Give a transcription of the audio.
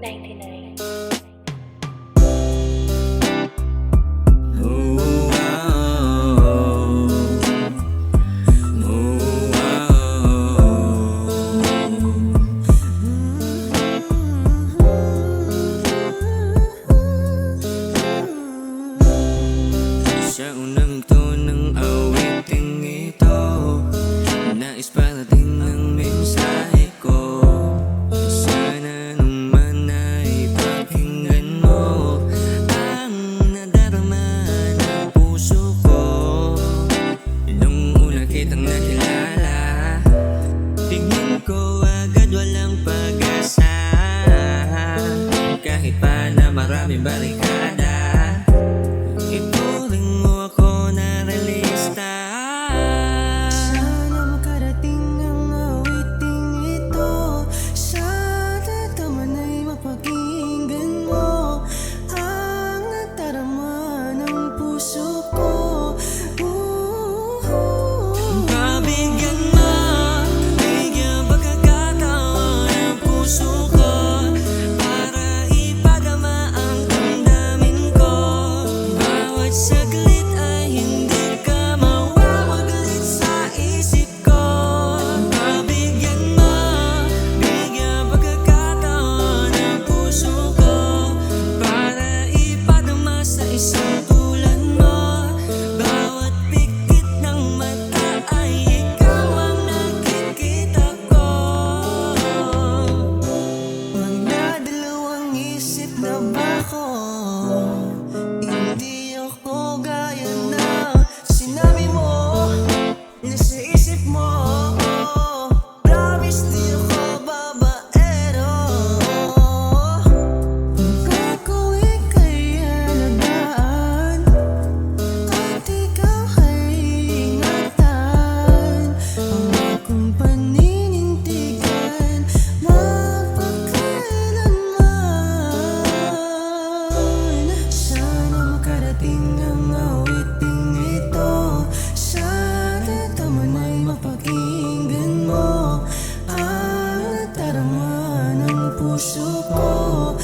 99. Sa unang tono ng awiting ito, nais parating ng mensahe ko. Sana naman ay pakinggan mo ang nadarama ng puso ko. Nung una kitang nakilala, tingin ko agad walang pag-asa. Kahit pa na maraming barikada, ituring mo ako na realista. Sana makarating ang awiting ito, sana naman ay mapakinggan mo ang nadarama ng puso ko. Pabigyan mo, bigyan pagkakataon ang puso ko para ipadama ang damdamin ko. Bawat saglit ay hindi ka mawawaglit sa isip ko. Pabigyan mo, bigyan pagkakataon ang puso ko para ipadama sa isang tulad mo. Bawat pikit ng mata ay ikaw ang nakikita ko. Magdadalawang isip na ba ko? Hindi ako gaya na sinabi mo, nasa isip mo. Promise di ako babaero. Pagkako ika'y alagaan at ikaw ay ingatan. Ang akong paninindigan magpakailanman. Sana makarating ang awiting ito, sana naman ay mapakinggan mo ang nadarama ng puso ko.